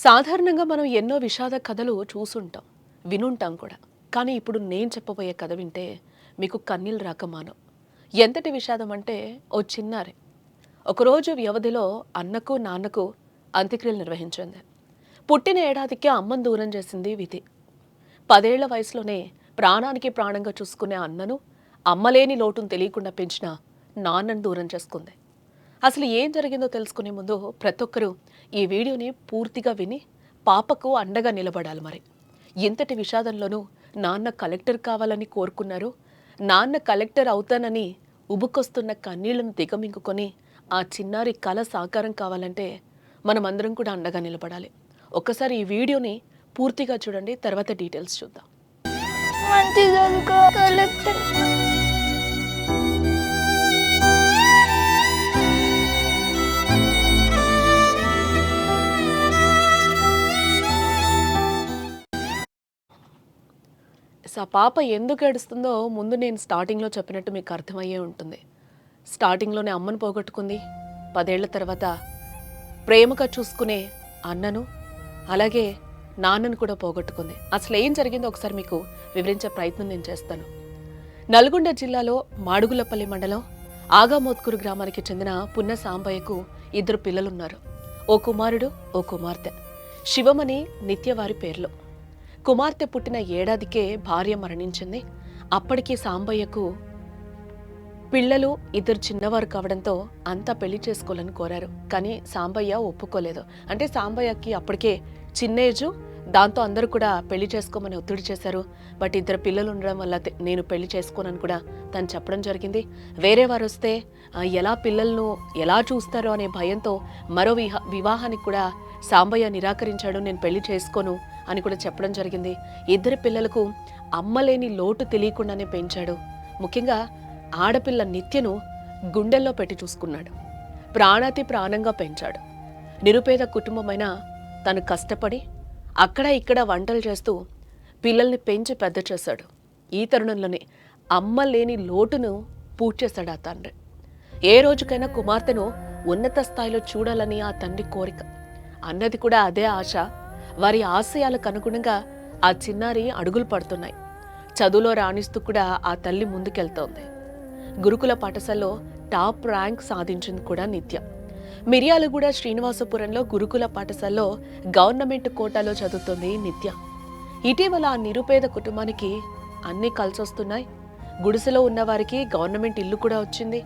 సాధారణంగా మనం ఎన్నో విషాద కథలు చూసుంటాం, వినుంటాం కూడా. కానీ ఇప్పుడు నేను చెప్పబోయే కథ వింటే మీకు కన్నీళ్ళు రాక మానవు. ఎంతటి విషాదం అంటే, ఓ చిన్నారి ఒకరోజు వ్యవధిలో అన్నకు నాన్నకు అంత్యక్రియలు నిర్వహించింది. పుట్టిన ఏడాదికి అమ్మను దూరం చేసింది విధి. 10 ఏళ్ల వయసులోనే ప్రాణానికి ప్రాణంగా చూసుకునే అన్నను, అమ్మలేని లోటును తెలియకుండా పెంచిన నాన్నను దూరం చేసుకుంది. అసలు ఏం జరిగిందో తెలుసుకునే ముందు ప్రతి ఒక్కరూ ఈ వీడియోని పూర్తిగా విని పాపకు అండగా నిలబడాలి. మరి ఇంతటి విషాదంలోనూ నాన్న కలెక్టర్ కావాలని కోరుకున్నారు. నాన్న కలెక్టర్ అవుతానని ఉబుకొస్తున్న కన్నీళ్లను దిగమింగుకొని ఆ చిన్నారి కల సాకారం కావాలంటే మనమందరం కూడా అండగా నిలబడాలి. ఒక్కసారి ఈ వీడియోని పూర్తిగా చూడండి, తర్వాత డీటెయిల్స్ చూద్దాం. ఆ పాప ఎందుకు ఏడుస్తుందో ముందు నేను స్టార్టింగ్లో చెప్పినట్టు మీకు అర్థమయ్యే ఉంటుంది. స్టార్టింగ్లోనే అమ్మను పోగొట్టుకుంది. 10 ఏళ్ల తర్వాత ప్రేమగా చూసుకునే అన్నను, అలాగే నాన్నను కూడా పోగొట్టుకుంది. అసలు ఏం జరిగిందో ఒకసారి మీకు వివరించే ప్రయత్నం నేను చేస్తాను. నల్గొండ జిల్లాలో మాడుగులపల్లి మండలం ఆగామోత్కూరు గ్రామానికి చెందిన పున్న సాంబయ్యకు 2 పిల్లలున్నారు. ఓ కుమారుడు, ఓ కుమార్తె. శివమణి, నిత్య వారి పేర్లు. కుమార్తె పుట్టిన ఏడాదికే భార్య మరణించింది. అప్పటికి సాంబయ్యకు పిల్లలు 2 చిన్నవారు కావడంతో అంతా పెళ్లి చేసుకోవాలని కోరారు. కానీ సాంబయ్య ఒప్పుకోలేదు. అంటే సాంబయ్యకి అప్పటికే చిన్న ఏజు, దాంతో అందరూ కూడా పెళ్లి చేసుకోమని ఒత్తిడి చేశారు. బట్ 2 పిల్లలు ఉండడం వల్ల నేను పెళ్లి చేసుకోనని కూడా తను చెప్పడం జరిగింది. వేరే వారు వస్తే ఎలా పిల్లలను ఎలా చూస్తారో అనే భయంతో మరో వివాహానికి కూడా సాంబయ్య నిరాకరించాడు. నేను పెళ్లి చేసుకోను అని కూడా చెప్పడం జరిగింది. 2 పిల్లలకు అమ్మలేని లోటు తెలియకుండానే పెంచాడు. ముఖ్యంగా ఆడపిల్ల నిత్యను గుండెల్లో పెట్టి చూసుకున్నాడు. ప్రాణాతి ప్రాణంగా పెంచాడు. నిరుపేద కుటుంబమైన తను కష్టపడి అక్కడ ఇక్కడ వంటలు చేస్తూ పిల్లల్ని పెంచి పెద్ద చేశాడు. ఈ తరుణంలోనే అమ్మ లేని లోటును పూడ్చేశాడు ఆ తండ్రి. ఏ రోజుకైనా కుమార్తెను ఉన్నత స్థాయిలో చూడాలని ఆ తండ్రి కోరిక. అన్నది కూడా అదే ఆశ. వారి ఆశయాలకు అనుగుణంగా ఆ చిన్నారి అడుగులు పడుతున్నాయి. చదువులో రాణిస్తూ కూడా ఆ తల్లి ముందుకెళ్తోంది. గురుకుల పాఠశాలలో టాప్ ర్యాంక్ సాధించింది కూడా నిత్య. మిర్యాలగూడ శ్రీనివాసపురంలో గురుకుల పాఠశాలలో గవర్నమెంట్ కోటాలో చదువుతోంది నిత్య. ఇటీవల ఆ నిరుపేద కుటుంబానికి అన్నీ కలిసొస్తున్నాయి. గుడిసెలో ఉన్నవారికి గవర్నమెంట్ ఇల్లు కూడా వచ్చింది.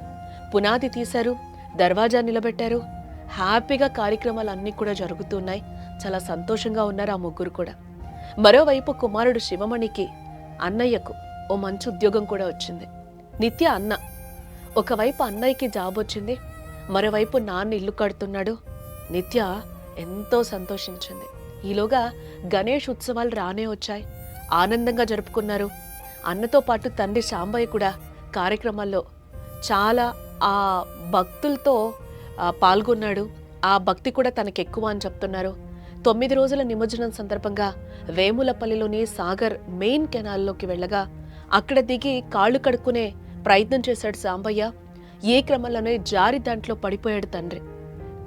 పునాది తీశారు, దర్వాజా నిలబెట్టారు. హ్యాపీగా కార్యక్రమాలు అన్నీ కూడా జరుగుతున్నాయి. చాలా సంతోషంగా ఉన్నారు ఆ ముగ్గురు కూడా. మరోవైపు కుమారుడు శివమణికి, అన్నయ్యకు ఓ మంచి ఉద్యోగం కూడా వచ్చింది. నిత్య అన్న. ఒకవైపు అన్నయ్యకి జాబ్ వచ్చింది, మరోవైపు నాన్న ఇల్లు కడుతున్నాడు. నిత్య ఎంతో సంతోషించింది. ఈలోగా గణేష్ ఉత్సవాలు రానే వచ్చాయి. ఆనందంగా జరుపుకున్నారు. అన్నతో పాటు తండ్రి సాంబయ్య కూడా కార్యక్రమాల్లో చాలా ఆ భక్తులతో పాల్గొన్నాడు. ఆ భక్తి కూడా తనకెక్కువ అని చెప్తున్నారు. 9 రోజుల నిమజ్జనం సందర్భంగా వేములపల్లిలోని సాగర్ మెయిన్ కెనాల్లోకి వెళ్ళగా అక్కడ దిగి కాళ్ళు కడుక్కునే ప్రయత్నం చేశాడు సాంబయ్య. ఏ క్రమంలోనే జారి దాంట్లో పడిపోయాడు తండ్రి.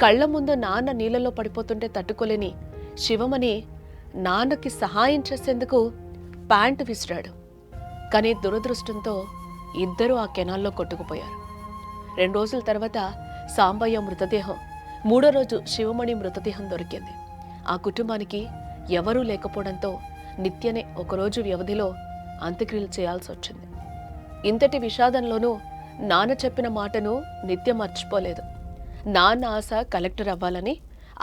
కళ్ల ముందు నాన్న నీళ్ళలో పడిపోతుంటే తట్టుకోలేని శివమణి నాన్నకి సహాయం చేసేందుకు ప్యాంటు విసిరాడు. కానీ దురదృష్టంతో ఇద్దరూ ఆ కెనాల్లో కొట్టుకుపోయారు. 2 రోజుల తర్వాత సాంబయ్య మృతదేహం, 3వ రోజు శివమణి మృతదేహం దొరికింది. ఆ కుటుంబానికి ఎవరూ లేకపోవడంతో నిత్యనే ఒకరోజు వ్యవధిలో అంత్యక్రియలు చేయాల్సి వచ్చింది. ఇంతటి విషాదంలోనూ నాన్న చెప్పిన మాటను నిత్య మర్చిపోలేదు. నాన్న ఆశ కలెక్టర్ అవ్వాలని,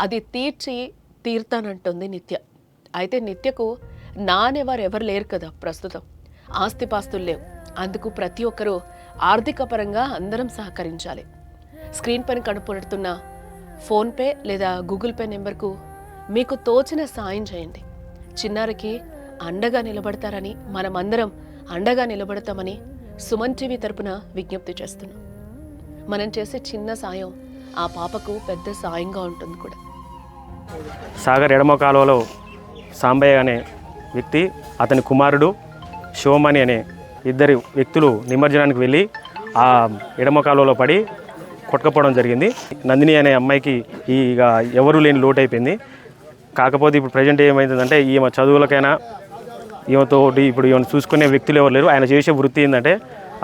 అది తీర్తానంటుంది నిత్య. అయితే నిత్యకు నాన్నెవరెవరు లేరు కదా ప్రస్తుతం. ఆస్తిపాస్తులు లేవు. అందుకు ప్రతి ఒక్కరూ ఆర్థిక పరంగా అందరం సహకరించాలి. స్క్రీన్ పైన కనపడుతున్న ఫోన్పే లేదా గూగుల్ పే నెంబర్కు మీకు తోచిన సాయం చేయండి. చిన్నారికి అండగా నిలబడతారని, మనమందరం అండగా నిలబడతామని సుమన్ టీవీ తరపున విజ్ఞప్తి చేస్తున్నాం. మనం చేసే చిన్న సాయం ఆ పాపకు పెద్ద సాయంగా ఉంటుంది కూడా. సాగర్ ఎడమ కాలువలో సాంబయ్య అనే వ్యక్తి, అతని కుమారుడు శివమణి అనే 2 వ్యక్తులు నిమజ్జనానికి వెళ్ళి ఆ ఎడమ కాలువలో పడి కొట్టుకపోవడం జరిగింది. నందిని అనే అమ్మాయికి ఇక ఎవరూ లేని లోటు అయిపోయింది. కాకపోతే ఇప్పుడు ప్రజెంట్ ఏమైందంటే ఈమె చదువులకైనా ఈమెతోటి ఇప్పుడు ఈమెను చూసుకునే వ్యక్తులు ఎవరు లేరు. ఆయన చేసే వృత్తి ఏంటంటే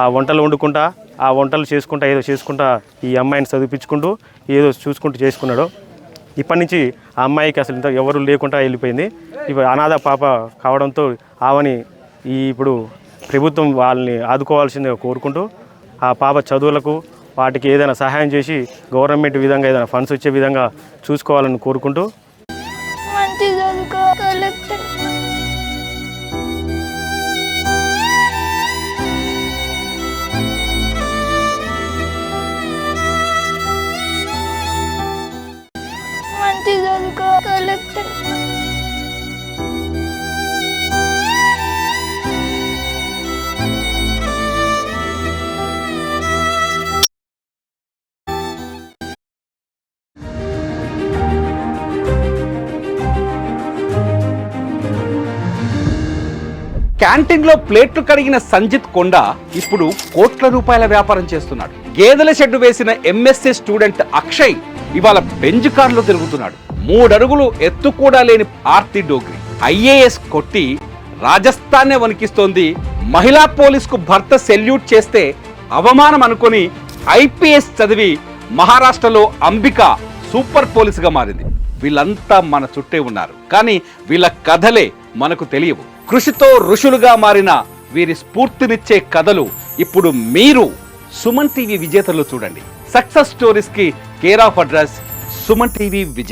ఆ వంటలు వండుకుంటా, ఆ వంటలు చేసుకుంటా, ఏదో చేసుకుంటా ఈ అమ్మాయిని చదివించుకుంటూ ఏదో చూసుకుంటూ చేసుకున్నాడు. ఇప్పటి నుంచి ఆ అమ్మాయికి అసలు ఇంత ఎవరు లేకుండా వెళ్ళిపోయింది. ఇప్పుడు అనాథ పాప కావడంతో ఆమెని ఇప్పుడు ప్రభుత్వం వాళ్ళని ఆదుకోవాల్సిందిగా కోరుకుంటూ ఆ పాప చదువులకు వాటికి ఏదైనా సహాయం చేసి గవర్నమెంట్ విధంగా ఏదైనా ఫండ్స్ వచ్చే విధంగా చూసుకోవాలని కోరుకుంటూ మంచి చదువుకోవాలి. మంచి చదువుకోవాలి. క్యాంటీన్లో ప్లేట్లు కడిగిన సంజిత్ కొండ ఇప్పుడు కోట్ల రూపాయల వ్యాపారం చేస్తున్నాడు. గేదెల షెడ్డు వేసిన ఎంఎస్సీ స్టూడెంట్ అక్షయ్ ఇవాళ బెంజ్ కార్లో తిరుగుతున్నాడు. 3 అడుగులు ఎత్తు కూడా లేని ఆర్తి డోగ్రి ఐఏఎస్ కొట్టి రాజస్థాన్నే వణికిస్తోంది. మహిళా పోలీసుకు భర్త సెల్యూట్ చేస్తే అవమానం అనుకొని ఐపీఎస్ చదివి మహారాష్ట్రలో అంబిక సూపర్ పోలీసుగా మారింది. వీళ్ళంతా మన చుట్టే ఉన్నారు, కానీ వీళ్ళ కథలే మనకు తెలియవు. కృషితో ఋషులుగా మారిన వీరి స్ఫూర్తినిచ్చే కథలు ఇప్పుడు మీరు సుమన్ టీవీ విజేతలు చూడండి. సక్సెస్ స్టోరీస్ కి care of address Suman TV విజేత.